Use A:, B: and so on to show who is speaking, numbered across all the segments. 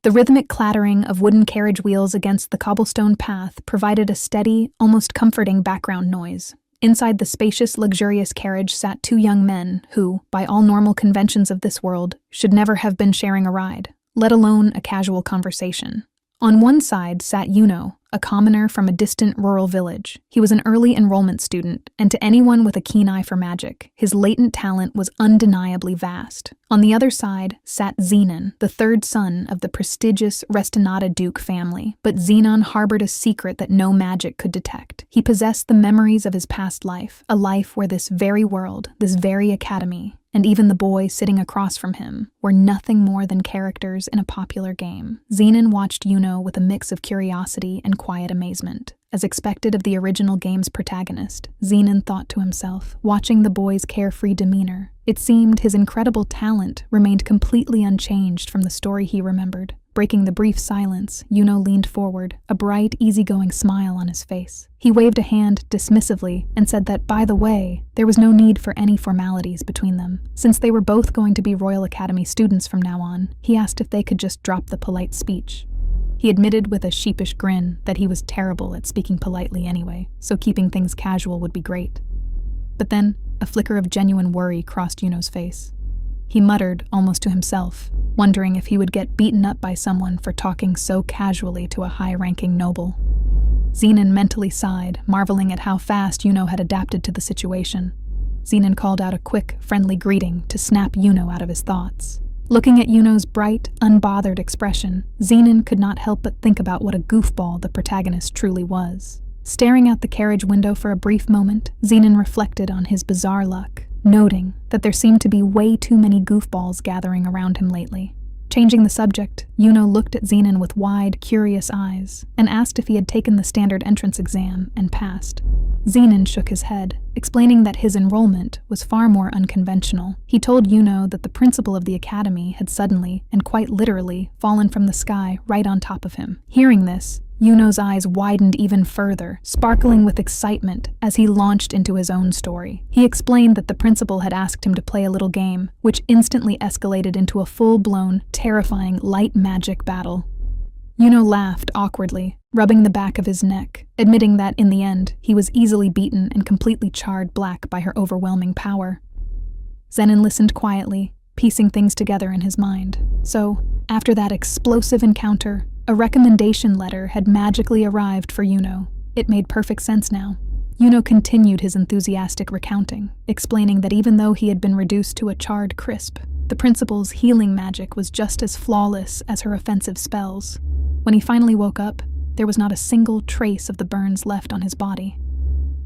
A: The rhythmic clattering of wooden carriage wheels against the cobblestone path provided a steady, almost comforting background noise. Inside the spacious, luxurious carriage sat two young men who, by all normal conventions of this world, should never have been sharing a ride, let alone a casual conversation. On one side sat Yuno, a commoner from a distant rural village. He was an early enrollment student, and to anyone with a keen eye for magic, his latent talent was undeniably vast. On the other side sat Zenin, the third son of the prestigious Restinada Duke family, but Zenon harbored a secret that no magic could detect. He possessed the memories of his past life, a life where this very world, this very academy, and even the boy sitting across from him were nothing more than characters in a popular game. Zenin watched Yuno with a mix of curiosity and quiet amazement. As expected of the original game's protagonist, Zenin thought to himself, watching the boy's carefree demeanor. It seemed his incredible talent remained completely unchanged from the story he remembered. Breaking the brief silence, Yuno leaned forward, a bright, easygoing smile on his face. He waved a hand dismissively and said that, by the way, there was no need for any formalities between them. Since they were both going to be Royal Academy students from now on, he asked if they could just drop the polite speech. He admitted with a sheepish grin that he was terrible at speaking politely anyway, so keeping things casual would be great. But then, a flicker of genuine worry crossed Yuno's face. He muttered, almost to himself, wondering if he would get beaten up by someone for talking so casually to a high-ranking noble. Zenin mentally sighed, marveling at how fast Yuno had adapted to the situation. Zenin called out a quick, friendly greeting to snap Yuno out of his thoughts. Looking at Yuno's bright, unbothered expression, Zenin could not help but think about what a goofball the protagonist truly was. Staring out the carriage window for a brief moment, Zenin reflected on his bizarre luck, noting that there seemed to be way too many goofballs gathering around him lately. Changing the subject, Yuno looked at Zenin with wide, curious eyes and asked if he had taken the standard entrance exam and passed. Zenin shook his head, explaining that his enrollment was far more unconventional. He told Yuno that the principal of the academy had suddenly, and quite literally, fallen from the sky right on top of him. Hearing this, Yuno's eyes widened even further, sparkling with excitement as he launched into his own story. He explained that the principal had asked him to play a little game, which instantly escalated into a full-blown, terrifying light magic battle. Yuno laughed awkwardly, rubbing the back of his neck, admitting that, in the end, he was easily beaten and completely charred black by her overwhelming power. Zenin listened quietly, piecing things together in his mind. So, after that explosive encounter, a recommendation letter had magically arrived for Yuno. It made perfect sense now. Yuno continued his enthusiastic recounting, explaining that even though he had been reduced to a charred crisp, the principal's healing magic was just as flawless as her offensive spells. When he finally woke up, there was not a single trace of the burns left on his body.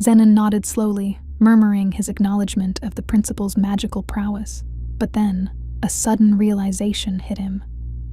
A: Zenin nodded slowly, murmuring his acknowledgement of the principal's magical prowess. But then, a sudden realization hit him.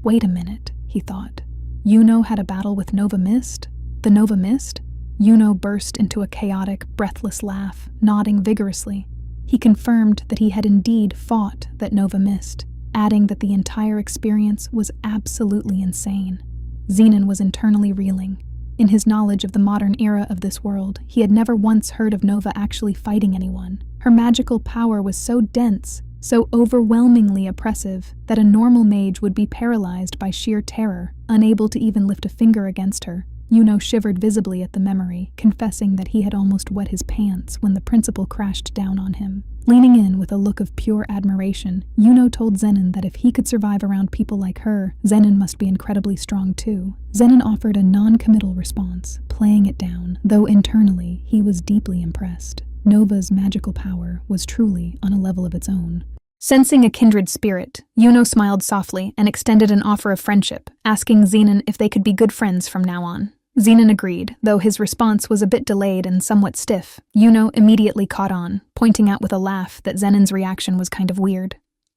A: Wait a minute, he thought. Yuno had a battle with Nova Mist? The Nova Mist? Yuno burst into a chaotic, breathless laugh, nodding vigorously. He confirmed that he had indeed fought that Nova Mist, adding that the entire experience was absolutely insane. Zenin was internally reeling. In his knowledge of the modern era of this world, he had never once heard of Nova actually fighting anyone. Her magical power was so dense, so overwhelmingly oppressive, that a normal mage would be paralyzed by sheer terror, unable to even lift a finger against her. Yuno shivered visibly at the memory, confessing that he had almost wet his pants when the principal crashed down on him. Leaning in with a look of pure admiration, Yuno told Zenin that if he could survive around people like her, Zenin must be incredibly strong too. Zenin offered a non-committal response, playing it down, though internally he was deeply impressed. Nova's magical power was truly on a level of its own. Sensing a kindred spirit, Yuno smiled softly and extended an offer of friendship, asking Zenin if they could be good friends from now on. Zenin agreed, though his response was a bit delayed and somewhat stiff. Yuno immediately caught on, pointing out with a laugh that Zenin's reaction was kind of weird.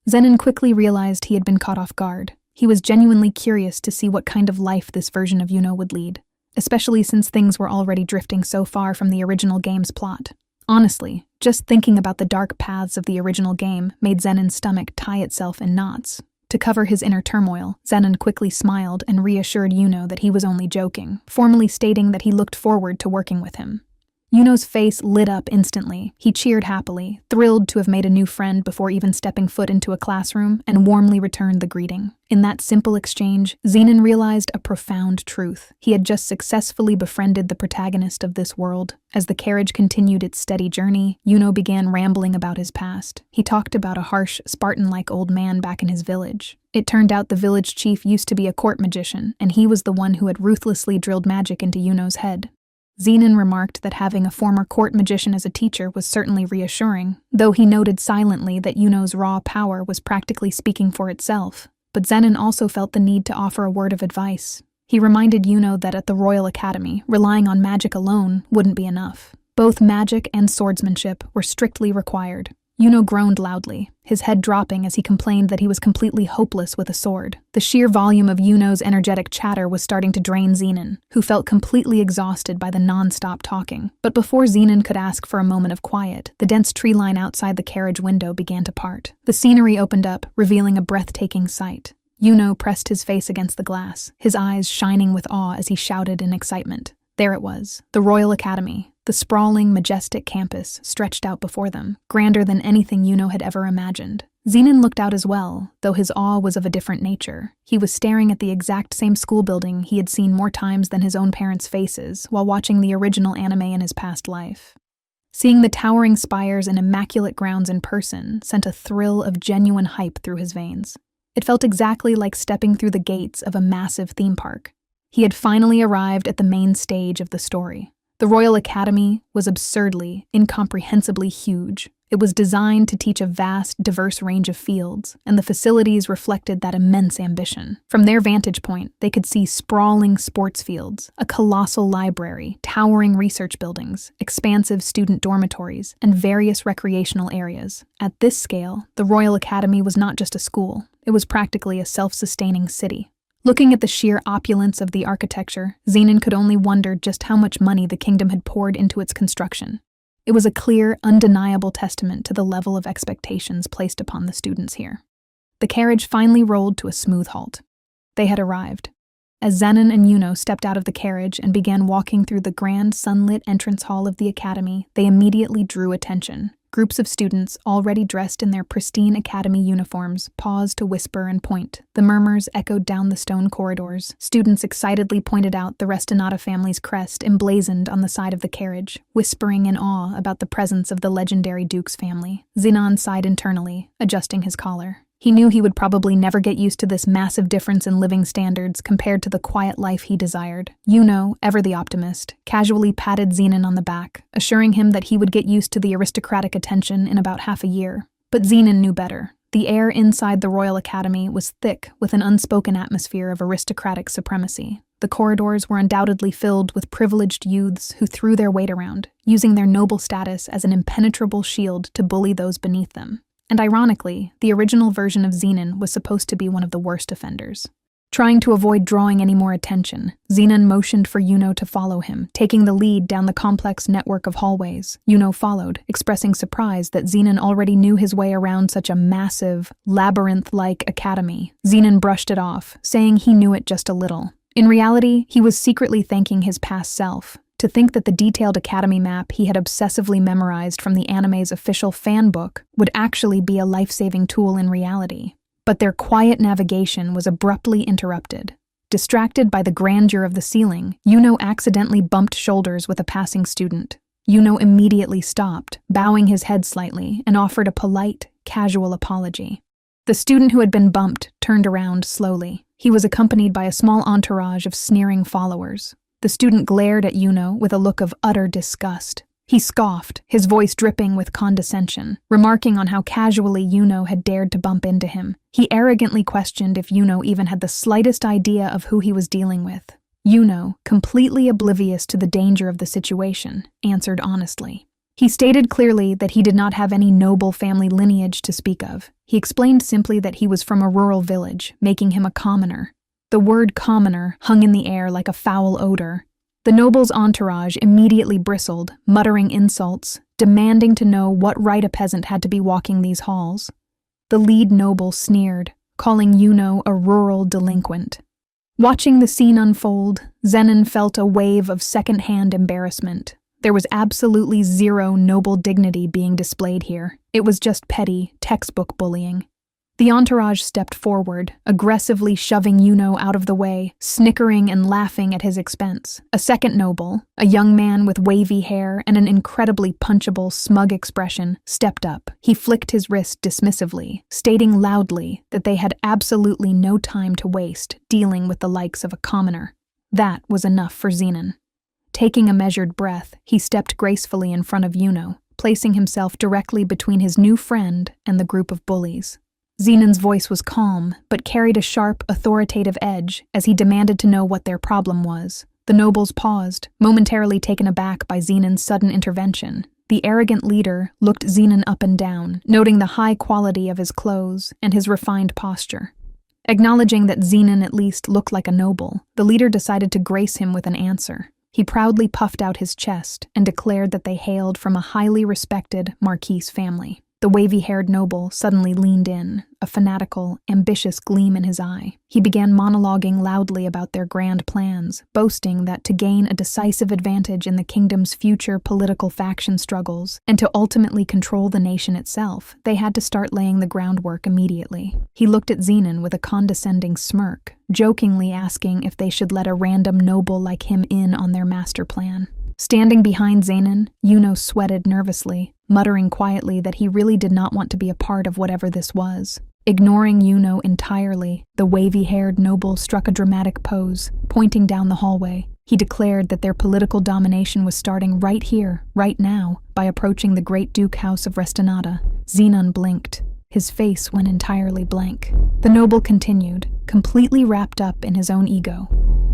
A: Zenin quickly realized he had been caught off guard. He was genuinely curious to see what kind of life this version of Yuno would lead, especially since things were already drifting so far from the original game's plot. Honestly, just thinking about the dark paths of the original game made Zenin's stomach tie itself in knots. To cover his inner turmoil, Zenin quickly smiled and reassured Yuno that he was only joking, formally stating that he looked forward to working with him. Yuno's face lit up instantly. He cheered happily, thrilled to have made a new friend before even stepping foot into a classroom, and warmly returned the greeting. In that simple exchange, Zenin realized a profound truth. He had just successfully befriended the protagonist of this world. As the carriage continued its steady journey, Yuno began rambling about his past. He talked about a harsh, Spartan-like old man back in his village. It turned out the village chief used to be a court magician, and he was the one who had ruthlessly drilled magic into Yuno's head. Zenin remarked that having a former court magician as a teacher was certainly reassuring, though he noted silently that Yuno's raw power was practically speaking for itself. But Zenin also felt the need to offer a word of advice. He reminded Yuno that at the Royal Academy, relying on magic alone wouldn't be enough. Both magic and swordsmanship were strictly required. Yuno groaned loudly, his head dropping as he complained that he was completely hopeless with a sword. The sheer volume of Yuno's energetic chatter was starting to drain Zenin, who felt completely exhausted by the non-stop talking. But before Zenin could ask for a moment of quiet, the dense tree line outside the carriage window began to part. The scenery opened up, revealing a breathtaking sight. Yuno pressed his face against the glass, his eyes shining with awe as he shouted in excitement. There it was, the Royal Academy. The sprawling, majestic campus stretched out before them, grander than anything Yuno had ever imagined. Zenin looked out as well, though his awe was of a different nature. He was staring at the exact same school building he had seen more times than his own parents' faces while watching the original anime in his past life. Seeing the towering spires and immaculate grounds in person sent a thrill of genuine hype through his veins. It felt exactly like stepping through the gates of a massive theme park. He had finally arrived at the main stage of the story. The Royal Academy was absurdly, incomprehensibly huge. It was designed to teach a vast, diverse range of fields, and the facilities reflected that immense ambition. From their vantage point, they could see sprawling sports fields, a colossal library, towering research buildings, expansive student dormitories, and various recreational areas. At this scale, the Royal Academy was not just a school. It was practically a self-sustaining city. Looking at the sheer opulence of the architecture, Zenin could only wonder just how much money the kingdom had poured into its construction. It was a clear, undeniable testament to the level of expectations placed upon the students here. The carriage finally rolled to a smooth halt. They had arrived. As Zenin and Yuno stepped out of the carriage and began walking through the grand sunlit entrance hall of the academy, they immediately drew attention. Groups of students, already dressed in their pristine academy uniforms, paused to whisper and point. The murmurs echoed down the stone corridors. Students excitedly pointed out the Restinada family's crest emblazoned on the side of the carriage, whispering in awe about the presence of the legendary Duke's family. Zenon sighed internally, adjusting his collar. He knew he would probably never get used to this massive difference in living standards compared to the quiet life he desired. Yuno, ever the optimist, casually patted Zenin on the back, assuring him that he would get used to the aristocratic attention in about half a year. But Zenin knew better. The air inside the Royal Academy was thick with an unspoken atmosphere of aristocratic supremacy. The corridors were undoubtedly filled with privileged youths who threw their weight around, using their noble status as an impenetrable shield to bully those beneath them. And ironically, the original version of Zenin was supposed to be one of the worst offenders. Trying to avoid drawing any more attention, Zenin motioned for Yuno to follow him, taking the lead down the complex network of hallways. Yuno followed, expressing surprise that Zenin already knew his way around such a massive, labyrinth-like academy. Zenin brushed it off, saying he knew it just a little. In reality, he was secretly thanking his past self. To think that the detailed academy map he had obsessively memorized from the anime's official fan book would actually be a life-saving tool in reality. But their quiet navigation was abruptly interrupted. Distracted by the grandeur of the ceiling, Yuno accidentally bumped shoulders with a passing student. Yuno immediately stopped, bowing his head slightly, and offered a polite, casual apology. The student who had been bumped turned around slowly. He was accompanied by a small entourage of sneering followers. The student glared at Yuno with a look of utter disgust. He scoffed, his voice dripping with condescension, remarking on how casually Yuno had dared to bump into him. He arrogantly questioned if Yuno even had the slightest idea of who he was dealing with. Yuno, completely oblivious to the danger of the situation, answered honestly. He stated clearly that he did not have any noble family lineage to speak of. He explained simply that he was from a rural village, making him a commoner. The word commoner hung in the air like a foul odor. The noble's entourage immediately bristled, muttering insults, demanding to know what right a peasant had to be walking these halls. The lead noble sneered, calling Yuno a rural delinquent. Watching the scene unfold, Zenin felt a wave of secondhand embarrassment. There was absolutely zero noble dignity being displayed here. It was just petty, textbook bullying. The entourage stepped forward, aggressively shoving Yuno out of the way, snickering and laughing at his expense. A second noble, a young man with wavy hair and an incredibly punchable, smug expression, stepped up. He flicked his wrist dismissively, stating loudly that they had absolutely no time to waste dealing with the likes of a commoner. That was enough for Zenin. Taking a measured breath, he stepped gracefully in front of Yuno, placing himself directly between his new friend and the group of bullies. Zenin's voice was calm, but carried a sharp, authoritative edge as he demanded to know what their problem was. The nobles paused, momentarily taken aback by Zenin's sudden intervention. The arrogant leader looked Zenin up and down, noting the high quality of his clothes and his refined posture. Acknowledging that Zenin at least looked like a noble, the leader decided to grace him with an answer. He proudly puffed out his chest and declared that they hailed from a highly respected Marquise family. The wavy-haired noble suddenly leaned in, a fanatical, ambitious gleam in his eye. He began monologuing loudly about their grand plans, boasting that to gain a decisive advantage in the kingdom's future political faction struggles and to ultimately control the nation itself, they had to start laying the groundwork immediately. He looked at Zenin with a condescending smirk, jokingly asking if they should let a random noble like him in on their master plan. Standing behind Zenin, Yuno sweated nervously, muttering quietly that he really did not want to be a part of whatever this was. Ignoring Yuno entirely, the wavy-haired noble struck a dramatic pose, pointing down the hallway. He declared that their political domination was starting right here, right now, by approaching the great Duke House of Restinada. Zenin blinked. His face went entirely blank. The noble continued, completely wrapped up in his own ego.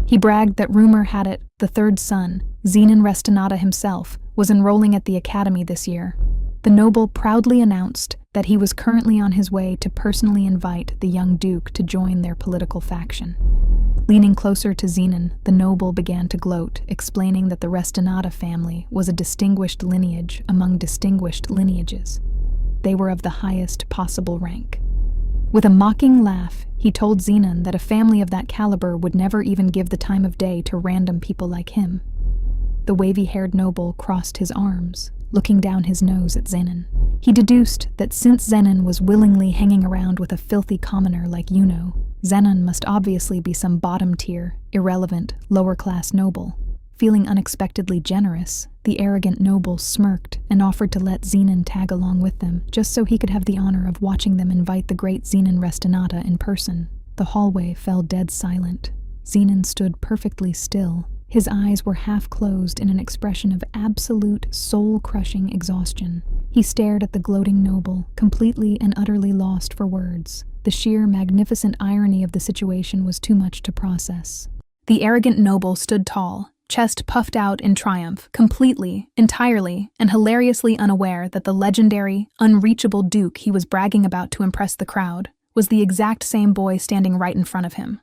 A: He bragged that rumor had it the third son, Zenin Restinada himself, was enrolling at the academy this year. The noble proudly announced that he was currently on his way to personally invite the young duke to join their political faction. Leaning closer to Zenin, the noble began to gloat, explaining that the Restinada family was a distinguished lineage among distinguished lineages. They were of the highest possible rank. With a mocking laugh, he told Zenin that a family of that caliber would never even give the time of day to random people like him. The wavy-haired noble crossed his arms, looking down his nose at Zenin. He deduced that since Zenin was willingly hanging around with a filthy commoner like Yuno, Zenin must obviously be some bottom-tier, irrelevant, lower-class noble. Feeling unexpectedly generous, the arrogant noble smirked and offered to let Zenin tag along with them, just so he could have the honor of watching them invite the great Zenin Restinada in person. The hallway fell dead silent. Zenin stood perfectly still. His eyes were half closed in an expression of absolute, soul-crushing exhaustion. He stared at the gloating noble, completely and utterly lost for words. The sheer, magnificent irony of the situation was too much to process. The arrogant noble stood tall, chest puffed out in triumph, completely, entirely, and hilariously unaware that the legendary, unreachable duke he was bragging about to impress the crowd was the exact same boy standing right in front of him.